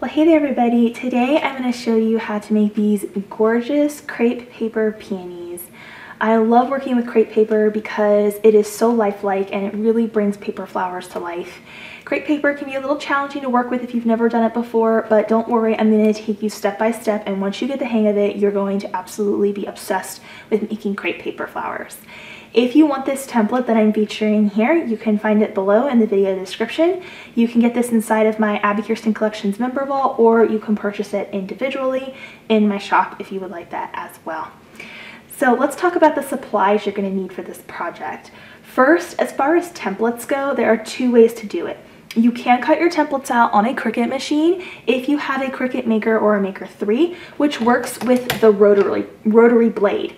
Well, hey there everybody. Today I'm going to show you how to make these gorgeous crepe paper peonies. I love working with crepe paper because it is so lifelike and it really brings paper flowers to life. Crepe paper can be a little challenging to work with if you've never done it before, but don't worry, I'm going to take you step by step, and once you get the hang of it, you're going to absolutely be obsessed with making crepe paper flowers. If you want this template that I'm featuring here, you can find it below in the video description. You can get this inside of my Abby Kirsten Collections member vault, or you can purchase it individually in my shop if you would like that as well. So let's talk about the supplies you're going to need for this project. First, as far as templates go, there are two ways to do it. You can cut your templates out on a Cricut machine if you have a Cricut Maker or a Maker 3, which works with the rotary blade.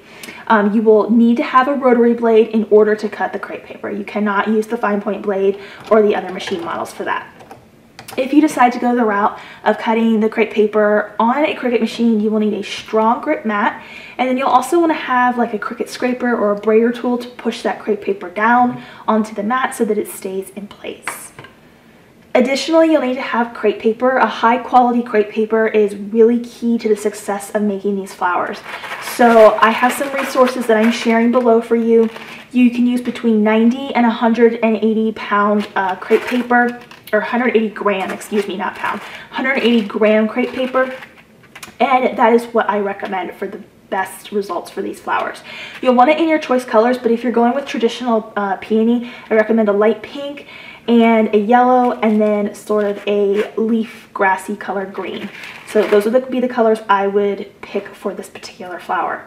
You will need to have a rotary blade in order to cut the crepe paper. You cannot use the fine point blade or the other machine models for that. If you decide to go the route of cutting the crepe paper on a Cricut machine, you will need a strong grip mat, and then you'll also want to have like a Cricut scraper or a brayer tool to push that crepe paper down onto the mat so that it stays in place. Additionally, you'll need to have crepe paper. A high quality crepe paper is really key to the success of making these flowers. So I have some resources that I'm sharing below for you. You can use between 90 and 180 pound crepe paper, or 180 gram, excuse me, not pound, 180 gram crepe paper. And that is what I recommend for the best results for these flowers. You'll want it in your choice colors, but if you're going with traditional peony, I recommend a light pink and a yellow, and then sort of a leaf grassy colored green. So those would be the colors I would pick for this particular flower.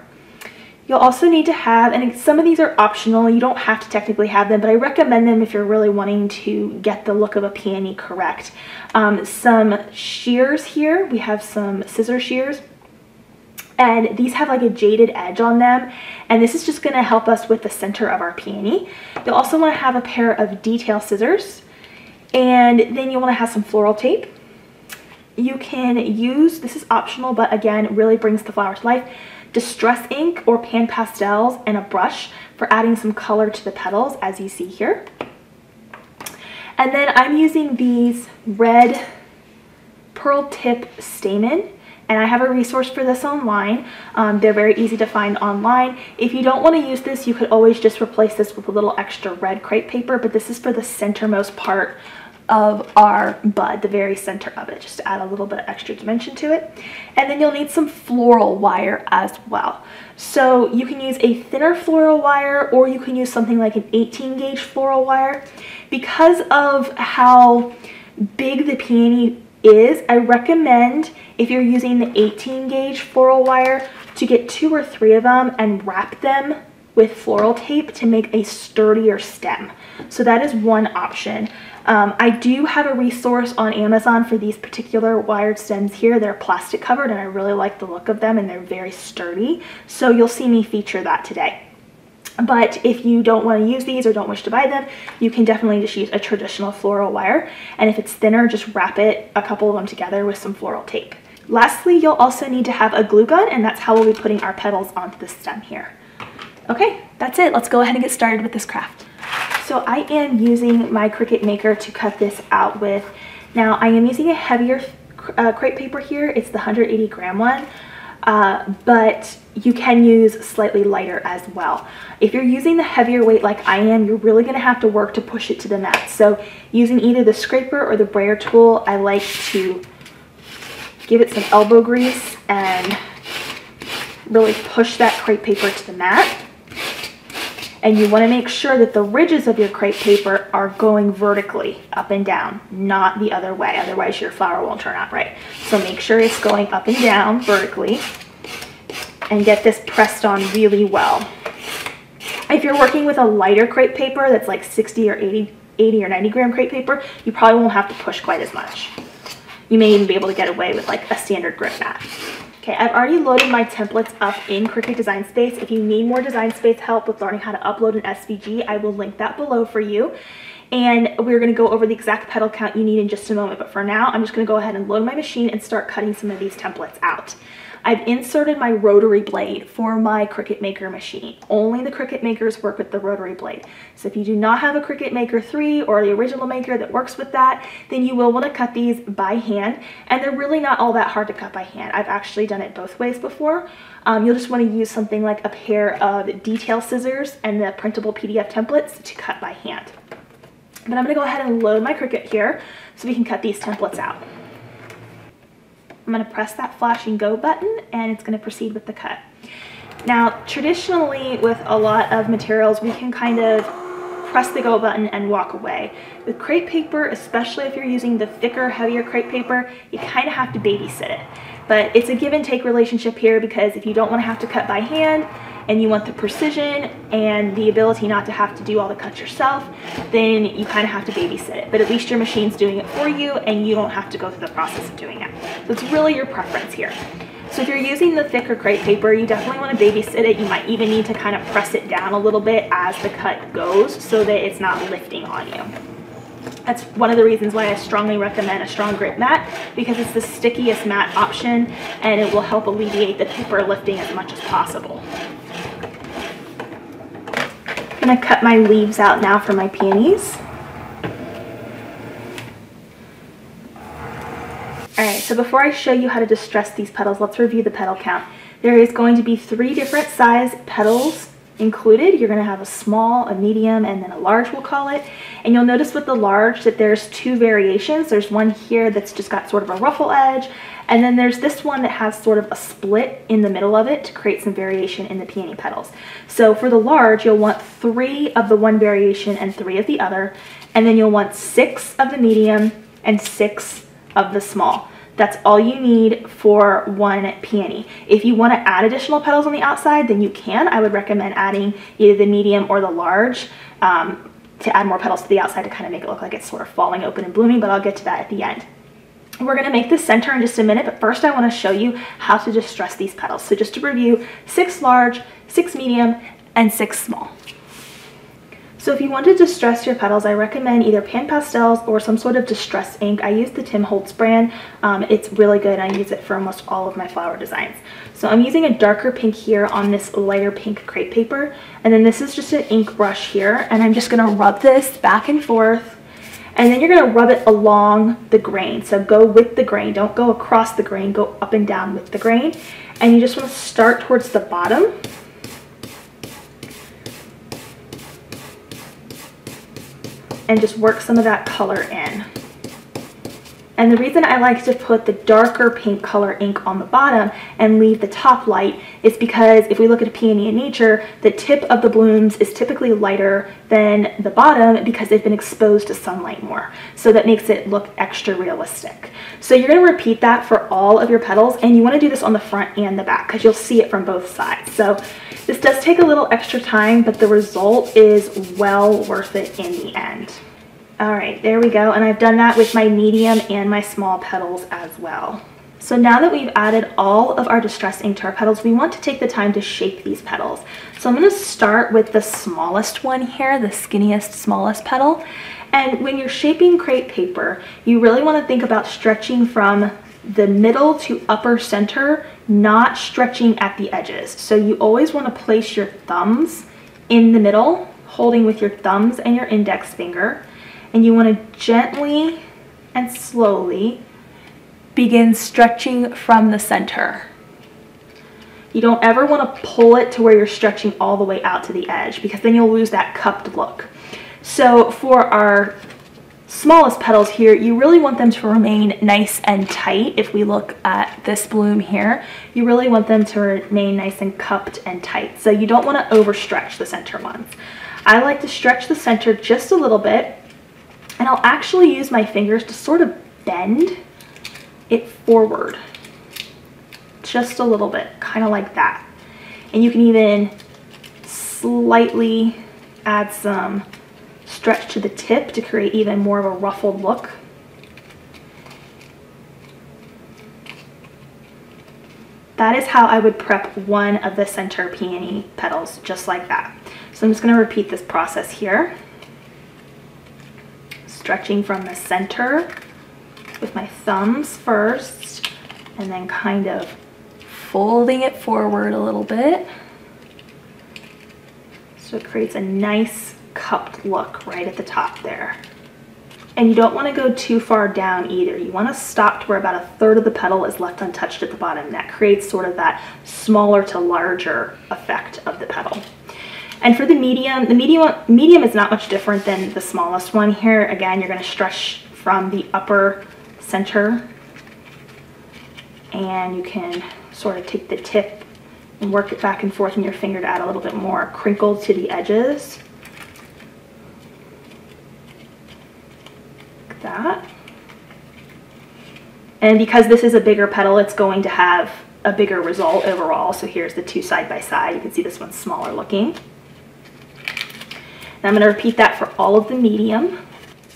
You'll also need to have, and some of these are optional, you don't have to technically have them, but I recommend them if you're really wanting to get the look of a peony correct. Some shears here. We have some scissor shears, and these have like a jaded edge on them, and this is just going to help us with the center of our peony. You'll also want to have a pair of detail scissors, and then you'll want to have some floral tape. You can use, this is optional, but again, really brings the flower to life, distress ink or pan pastels, and a brush for adding some color to the petals, as you see here. And then I'm using these red pearl tip stamen, and I have a resource for this online. They're very easy to find online. If you don't want to use this, you could always just replace this with a little extra red crepe paper, but this is for the centermost part of our bud, the very center of it, just to add a little bit of extra dimension to it. And then you'll need some floral wire as well. So you can use a thinner floral wire, or you can use something like an 18 gauge floral wire. Because of how big the peony is, I recommend, if you're using the 18 gauge floral wire, to get 2 or 3 of them and wrap them with floral tape to make a sturdier stem. So that is one option. I do have a resource on Amazon for these particular wired stems here. They're plastic covered, and I really like the look of them, and they're very sturdy. So you'll see me feature that today. But if you don't want to use these or don't wish to buy them, you can definitely just use a traditional floral wire. And if it's thinner, just wrap it, a couple of them together with some floral tape. Lastly, you'll also need to have a glue gun, and that's how we'll be putting our petals onto the stem here. Okay, that's it. Let's go ahead and get started with this craft. So I am using my Cricut Maker to cut this out with. Now I am using a heavier crepe paper here. It's the 180 gram one. But you can use slightly lighter as well. If you're using the heavier weight like I am, you're really going to have to work to push it to the mat. So using either the scraper or the brayer tool, I like to give it some elbow grease and really push that crepe paper to the mat. And you want to make sure that the ridges of your crepe paper are going vertically up and down, not the other way. Otherwise your flower won't turn out right. So make sure it's going up and down vertically, and get this pressed on really well. If you're working with a lighter crepe paper that's like 60 or 80 or 90 gram crepe paper, you probably won't have to push quite as much. You may even be able to get away with like a standard grip mat. Okay, I've already loaded my templates up in Cricut Design Space. If you need more Design Space help with learning how to upload an SVG, I will link that below for you. And we're going to go over the exact petal count you need in just a moment. But for now, I'm just going to go ahead and load my machine and start cutting some of these templates out. I've inserted my rotary blade for my Cricut Maker machine. Only the Cricut Makers work with the rotary blade. So if you do not have a Cricut Maker 3 or the original Maker that works with that, then you will want to cut these by hand, and they're really not all that hard to cut by hand. I've actually done it both ways before. You'll just want to use something like a pair of detail scissors and the printable PDF templates to cut by hand. But I'm going to go ahead and load my Cricut here so we can cut these templates out. I'm going to press that flashing go button and it's going to proceed with the cut. Now, traditionally with a lot of materials, we can kind of press the go button and walk away. With crepe paper, especially if you're using the thicker, heavier crepe paper, you kind of have to babysit it. But it's a give and take relationship here, because if you don't want to have to cut by hand and you want the precision and the ability not to have to do all the cuts yourself, then you kind of have to babysit it. But at least your machine's doing it for you and you don't have to go through the process of doing it. So it's really your preference here. So if you're using the thicker crepe paper, you definitely want to babysit it. You might even need to kind of press it down a little bit as the cut goes so that it's not lifting on you. That's one of the reasons why I strongly recommend a strong grip mat, because it's the stickiest mat option and it will help alleviate the paper lifting as much as possible. I'm going to cut my leaves out now for my peonies. Alright, so before I show you how to distress these petals, let's review the petal count. There is going to be 3 different size petals included. You're going to have a small, a medium, and then a large, we'll call it. And you'll notice with the large that there's 2 variations. There's one here that's just got sort of a ruffle edge, and then there's this one that has sort of a split in the middle of it to create some variation in the peony petals. So for the large, you'll want 3 of the one variation and 3 of the other, and then you'll want 6 of the medium and 6 of the small. That's all you need for one peony. If you want to add additional petals on the outside, then you can. I would recommend adding either the medium or the large to add more petals to the outside to kind of make it look like it's sort of falling open and blooming, but I'll get to that at the end. We're going to make the center in just a minute, but first I want to show you how to distress these petals. So just to review, 6 large, 6 medium, and 6 small. So if you want to distress your petals, I recommend either pan pastels or some sort of distress ink. I use the Tim Holtz brand. It's really good. I use it for almost all of my flower designs. So I'm using a darker pink here on this lighter pink crepe paper. And then this is just an ink brush here. And I'm just going to rub this back and forth. And then you're going to rub it along the grain. So go with the grain. Don't go across the grain. Go up and down with the grain. And you just want to start towards the bottom. And just work some of that color in. And the reason I like to put the darker pink color ink on the bottom and leave the top light is because if we look at a peony in nature, the tip of the blooms is typically lighter than the bottom because they've been exposed to sunlight more. So that makes it look extra realistic. So you're going to repeat that for all of your petals, and you want to do this on the front and the back because you'll see it from both sides. So this does take a little extra time, but the result is well worth it in the end. All right, there we go. And I've done that with my medium and my small petals as well. So now that we've added all of our distress ink to our petals, we want to take the time to shape these petals. So I'm going to start with the smallest one here, the skinniest, smallest petal. And when you're shaping crepe paper, you really want to think about stretching from the middle to upper center, not stretching at the edges. So you always want to place your thumbs in the middle, holding with your thumbs and your index finger. And you want to gently and slowly begin stretching from the center. You don't ever want to pull it to where you're stretching all the way out to the edge, because then you'll lose that cupped look. So for our smallest petals here, you really want them to remain nice and tight. If we look at this bloom here, you really want them to remain nice and cupped and tight. So you don't want to overstretch the center ones. I like to stretch the center just a little bit, and I'll actually use my fingers to sort of bend it forward just a little bit, kind of like that. And you can even slightly add some stretch to the tip to create even more of a ruffled look. That is how I would prep one of the center peony petals, just like that. So I'm just going to repeat this process here. Stretching from the center with my thumbs first, and then kind of folding it forward a little bit. So it creates a nice cupped look right at the top there. And you don't want to go too far down either. You want to stop to where about 1/3 of the petal is left untouched at the bottom. That creates sort of that smaller to larger effect of the petal. And for the medium is not much different than the smallest one here. Again, you're going to stretch from the upper center, and you can sort of take the tip and work it back and forth in your finger to add a little bit more crinkle to the edges. Like that. And because this is a bigger petal, it's going to have a bigger result overall. So here's the two side by side. You can see this one's smaller looking. And I'm going to repeat that for all of the medium.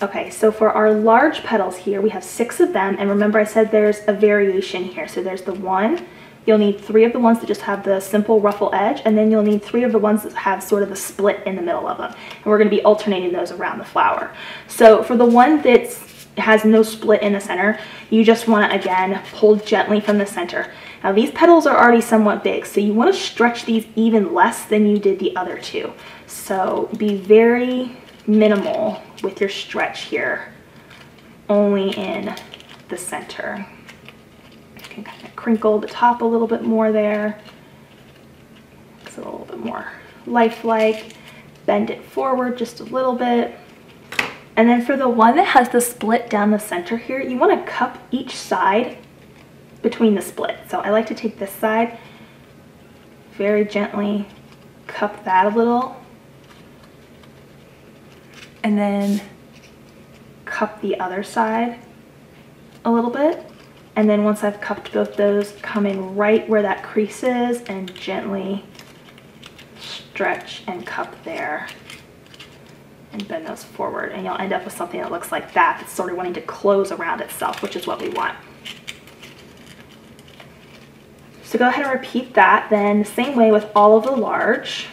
Okay, so for our large petals here, we have 6 of them. And remember I said there's a variation here. So there's the one. You'll need 3 of the ones that just have the simple ruffle edge, and then you'll need 3 of the ones that have sort of a split in the middle of them. And we're going to be alternating those around the flower. So for the one that has no split in the center, you just want to, again, pull gently from the center. Now these petals are already somewhat big, so you want to stretch these even less than you did the other 2. So be very minimal with your stretch here, only in the center. You can kind of crinkle the top a little bit more there. It's a little bit more lifelike. Bend it forward just a little bit. And then for the one that has the split down the center here, you want to cup each side between the split. So I like to take this side, very gently cup that a little, and then cup the other side a little bit. And then once I've cupped both those, come in right where that crease is and gently stretch and cup there and bend those forward. And you'll end up with something that looks like that. It's sort of wanting to close around itself, which is what we want. So go ahead and repeat that then the same way with all of the large.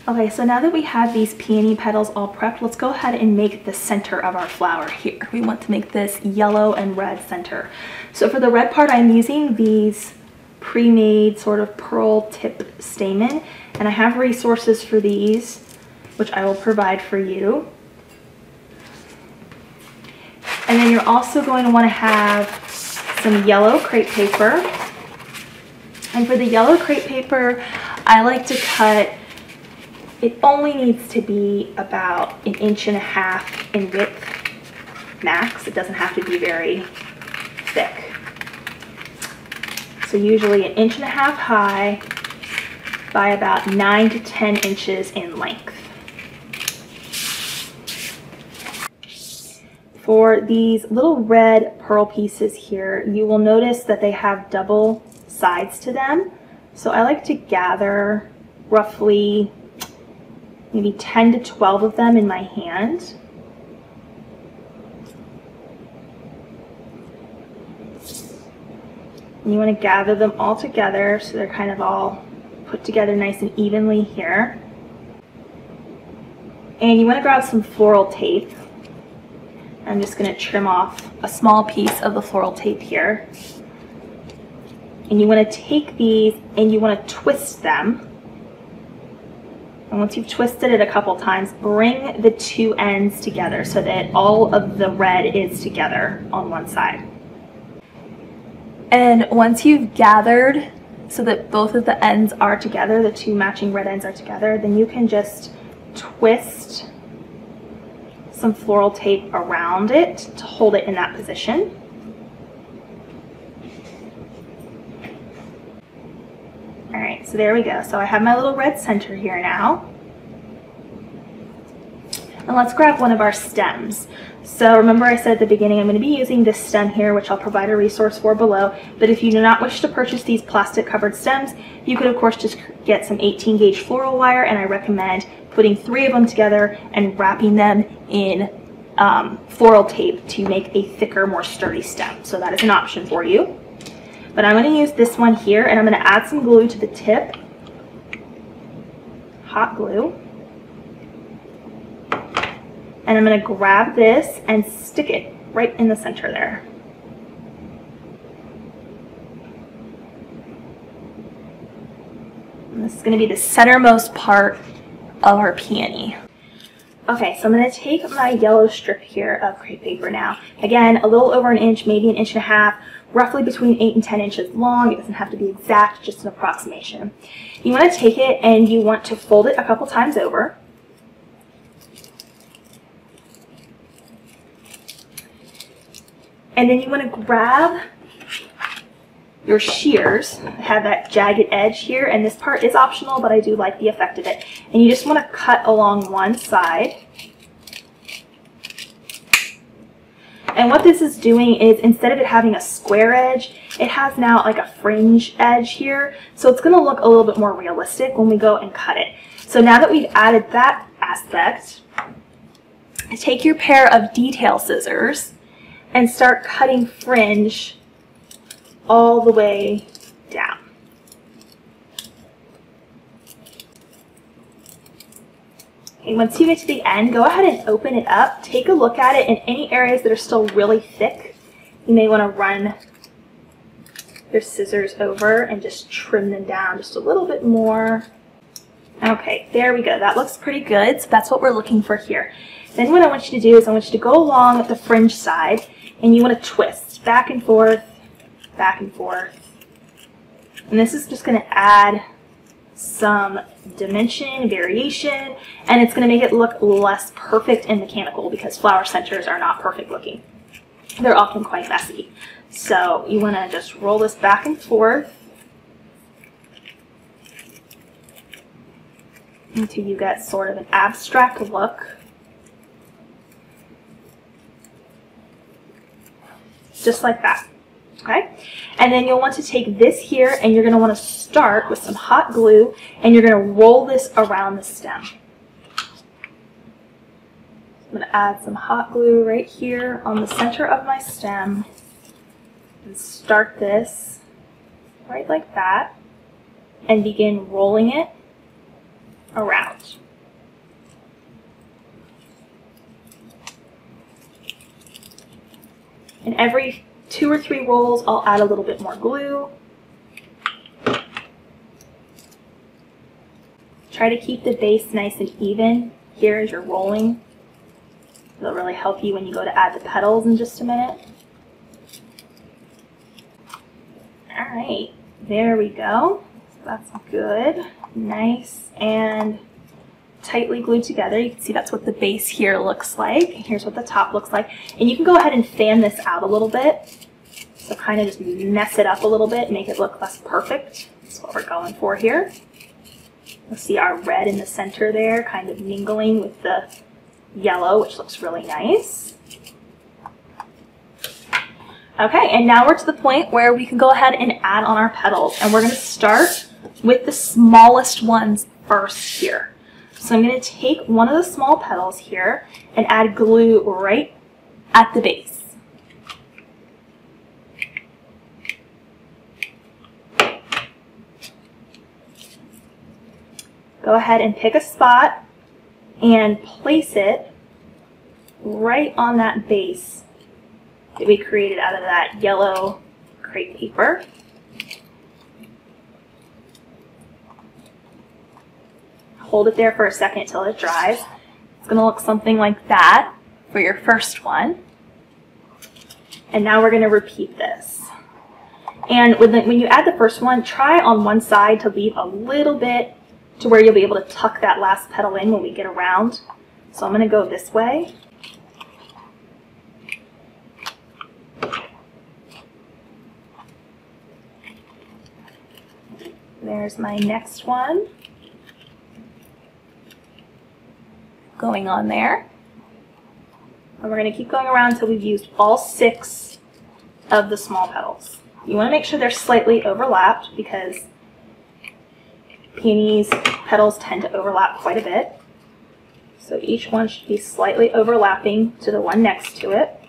Okay, so now that we have these peony petals all prepped, let's go ahead and make the center of our flower here. We want to make this yellow and red center. So for the red part, I'm using these pre-made sort of pearl tip stamen, and I have resources for these, which I will provide for you. And then you're also going to want to have some yellow crepe paper. And for the yellow crepe paper, I like to cut, it only needs to be about 1.5 inches in width max. It doesn't have to be very thick. So usually 1.5 inches high by about 9 to 10 inches in length. For these little red pearl pieces here, you will notice that they have double sides to them. So I like to gather roughly maybe 10 to 12 of them in my hand. And you want to gather them all together so they're kind of all put together nice and evenly here. And you want to grab some floral tape. I'm just going to trim off a small piece of the floral tape here. And you want to take these and you want to twist them. And once you've twisted it a couple times, bring the two ends together so that all of the red is together on one side. And once you've gathered so that both of the ends are together, the two matching red ends are together, then you can just twist some floral tape around it to hold it in that position. All right, so there we go. So I have my little red center here now. And let's grab one of our stems. So remember I said at the beginning I'm going to be using this stem here, which I'll provide a resource for below. But if you do not wish to purchase these plastic covered stems, you could of course just get some 18 gauge floral wire, and I recommend putting 3 of them together and wrapping them in floral tape to make a thicker, more sturdy stem. So that is an option for you. But I'm going to use this one here, and I'm going to add some glue to the tip. Hot glue. And I'm going to grab this and stick it right in the center there. And this is going to be the centermost part of our peony. Okay, so I'm going to take my yellow strip here of crepe paper now. Again, a little over an inch, maybe an inch and a half, roughly between 8 and 10 inches long. It doesn't have to be exact, just an approximation. You want to take it and you want to fold it a couple times over. And then you want to grab your shears. I have that jagged edge here, and this part is optional, but I do like the effect of it. And you just want to cut along one side. And what this is doing is, instead of it having a square edge, it has now like a fringe edge here. So it's going to look a little bit more realistic when we go and cut it. So now that we've added that aspect, take your pair of detail scissors and start cutting fringe all the way down. Okay, once you get to the end, go ahead and open it up. Take a look at it. In any areas that are still really thick, you may want to run your scissors over and just trim them down just a little bit more. Okay, there we go. That looks pretty good. So that's what we're looking for here. Then what I want you to do is I want you to go along the fringe side and you want to twist back and forth, back and forth. And this is just going to add some dimension, variation, and it's going to make it look less perfect and mechanical because flower centers are not perfect looking. They're often quite messy. So you want to just roll this back and forth until you get sort of an abstract look. Just like that. Okay, and then you'll want to take this here and you're going to want to start with some hot glue and you're going to roll this around the stem. I'm going to add some hot glue right here on the center of my stem and start this right like that and begin rolling it around. And every 2 or 3 rolls, I'll add a little bit more glue. Try to keep the base nice and even here as you're rolling. It'll really help you when you go to add the petals in just a minute. All right, there we go. That's good, nice and tightly glued together. You can see that's what the base here looks like. Here's what the top looks like. And you can go ahead and fan this out a little bit. So kind of just mess it up a little bit, make it look less perfect. That's what we're going for here. You'll see our red in the center there, kind of mingling with the yellow, which looks really nice. Okay, and now we're to the point where we can go ahead and add on our petals. And we're going to start with the smallest ones first here. So I'm going to take one of the small petals here and add glue right at the base. Go ahead and pick a spot and place it right on that base that we created out of that yellow crepe paper. Hold it there for a second until it dries. It's going to look something like that for your first one. And now we're going to repeat this. And when you add the first one, try on one side to leave a little bit to where you'll be able to tuck that last petal in when we get around. So I'm going to go this way. There's my next one. Going on there. And we're going to keep going around until we've used all 6 of the small petals. You want to make sure they're slightly overlapped because peonies' petals tend to overlap quite a bit. So each one should be slightly overlapping to the one next to it.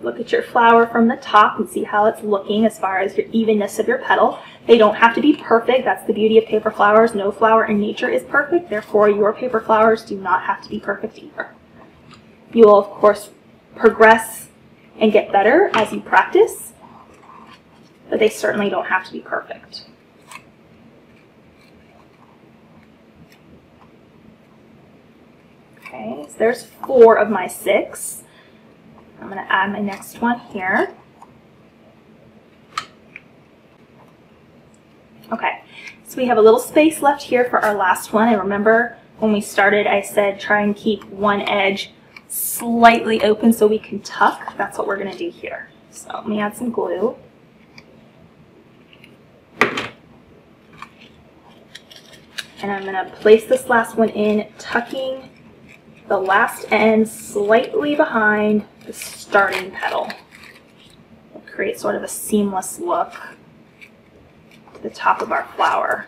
Look at your flower from the top and see how it's looking as far as your evenness of your petal. They don't have to be perfect. That's the beauty of paper flowers. No flower in nature is perfect. Therefore, your paper flowers do not have to be perfect either. You will, of course, progress and get better as you practice. but they certainly don't have to be perfect. Okay, so there's 4 of my 6. I'm going to add my next one here. Okay, so we have a little space left here for our last one. And remember when we started, I said try and keep one edge slightly open so we can tuck. That's what we're going to do here. So let me add some glue. And I'm going to place this last one in, tucking the last end slightly behind the starting petal. It'll create sort of a seamless look to the top of our flower.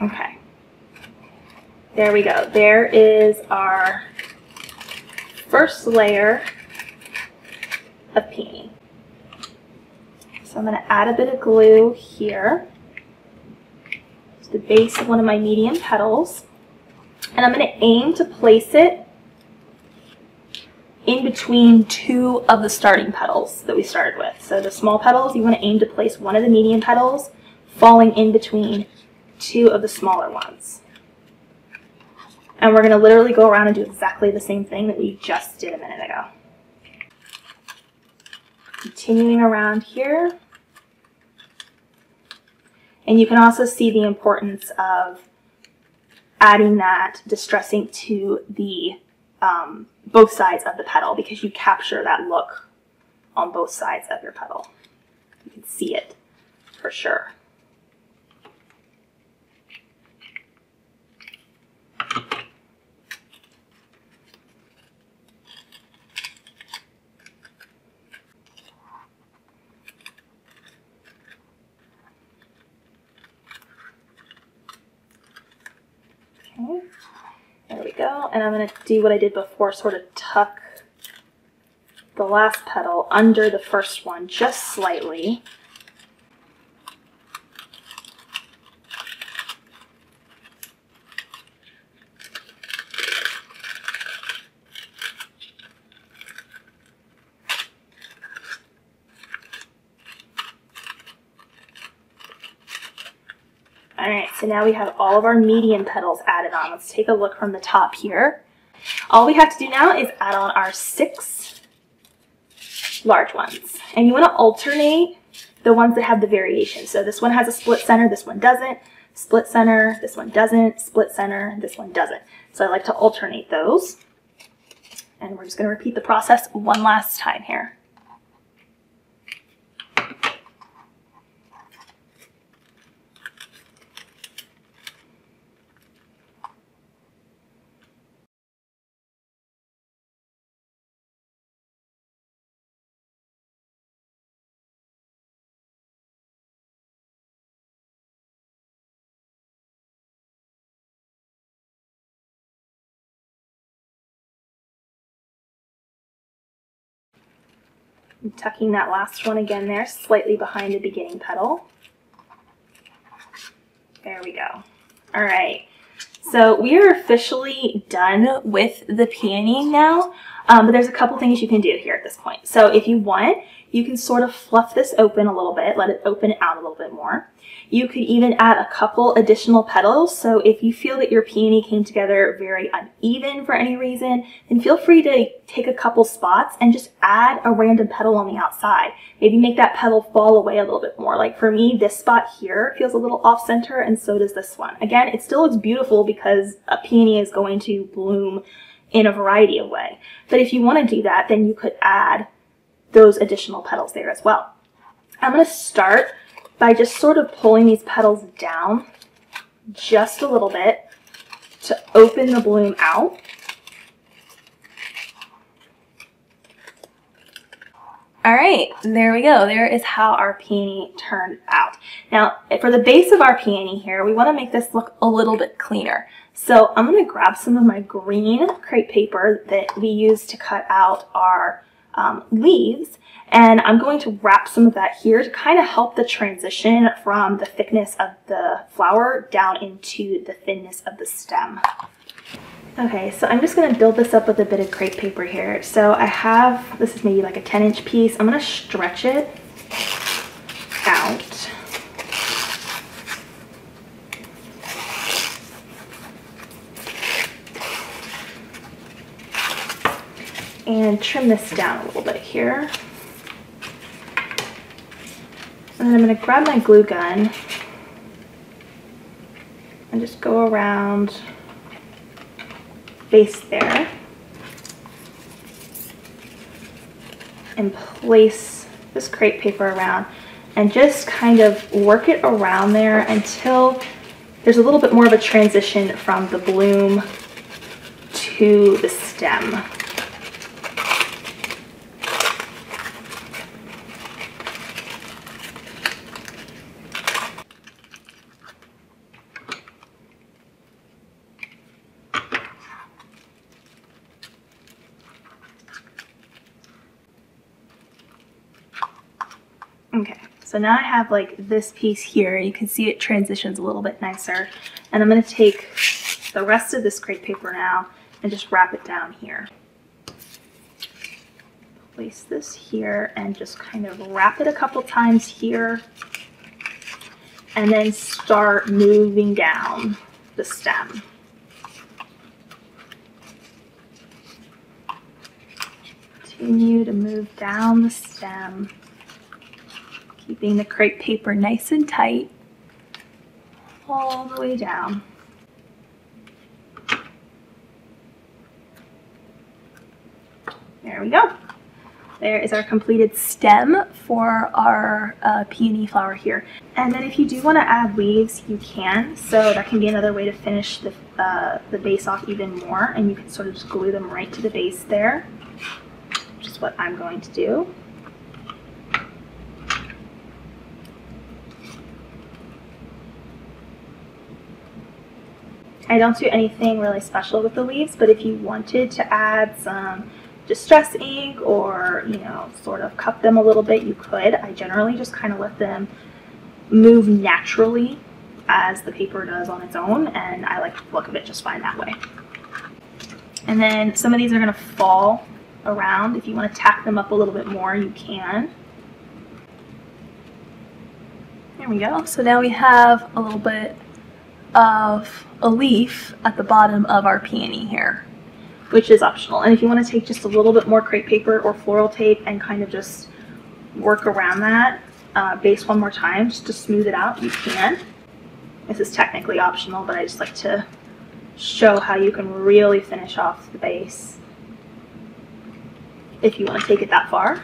Okay, there we go. There is our first layer of peony. So I'm going to add a bit of glue here to the base of one of my medium petals, and I'm going to aim to place it in between 2 of the starting petals that we started with. So the small petals, you want to aim to place one of the medium petals falling in between 2 of the smaller ones. And we're going to literally go around and do exactly the same thing that we just did a minute ago. Continuing around here. And you can also see the importance of adding that distressing to the both sides of the petal, because you capture that look on both sides of your petal. You can see it for sure. Okay, there we go. And I'm going to do what I did before, sort of tuck the last petal under the first one just slightly. Alright, so now we have all of our medium petals added on. Let's take a look from the top here. All we have to do now is add on our 6 large ones. And you want to alternate the ones that have the variation. So this one has a split center, this one doesn't. Split center, this one doesn't. Split center, this one doesn't. So I like to alternate those. And we're just going to repeat the process one last time here. I'm tucking that last one again there, slightly behind the beginning petal. There we go. All right, so we are officially done with the peony now, but there's a couple things you can do here at this point. So if you want, you can sort of fluff this open a little bit, let it open out a little bit more. You could even add a couple additional petals. So if you feel that your peony came together very uneven for any reason, then feel free to take a couple spots and just add a random petal on the outside. Maybe make that petal fall away a little bit more. Like for me, this spot here feels a little off center, and so does this one. Again, it still looks beautiful because a peony is going to bloom in a variety of ways. But if you want to do that, then you could add those additional petals there as well. I'm going to start by just sort of pulling these petals down just a little bit to open the bloom out. All right, there we go. There is how our peony turned out. Now, for the base of our peony here, we want to make this look a little bit cleaner. So I'm going to grab some of my green crepe paper that we use to cut out our leaves, and I'm going to wrap some of that here to kind of help the transition from the thickness of the flower down into the thinness of the stem. Okay, so I'm just going to build this up with a bit of crepe paper here. So I have, this is maybe like a 10-inch piece. I'm going to stretch it out. And trim this down a little bit here. And then I'm going to grab my glue gun and just go around base there and place this crepe paper around and just kind of work it around there until there's a little bit more of a transition from the bloom to the stem. Okay, so now I have like this piece here. You can see it transitions a little bit nicer. And I'm going to take the rest of this crepe paper now and just wrap it down here. Place this here and just kind of wrap it a couple times here. And then start moving down the stem. Continue to move down the stem, keeping the crepe paper nice and tight all the way down. There we go. There is our completed stem for our peony flower here. And then if you do want to add leaves, you can. So that can be another way to finish the base off even more, and you can sort of just glue them right to the base there, which is what I'm going to do. I don't do anything really special with the leaves, but if you wanted to add some distress ink or, you know, sort of cup them a little bit, you could. I generally just kind of let them move naturally as the paper does on its own, and I like the look of it just fine that way. And then some of these are going to fall around. If you want to tack them up a little bit more, you can. There we go. So now we have a little bit of a leaf at the bottom of our peony here, which is optional. And if you want to take just a little bit more crepe paper or floral tape and kind of just work around that base one more time just to smooth it out, you can. This is technically optional, but I just like to show how you can really finish off the base if you want to take it that far.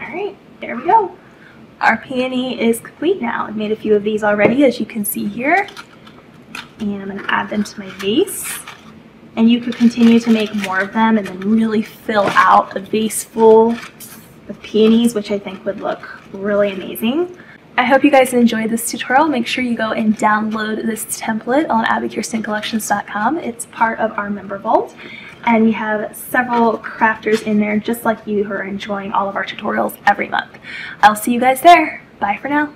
Alright, there we go. Our peony is complete now. I've made a few of these already, as you can see here. And I'm going to add them to my vase. And you could continue to make more of them and then really fill out a vase full of peonies, which I think would look really amazing. I hope you guys enjoyed this tutorial. Make sure you go and download this template on abbykirstencollections.com. It's part of our member vault. And we have several crafters in there just like you who are enjoying all of our tutorials every month. I'll see you guys there. Bye for now.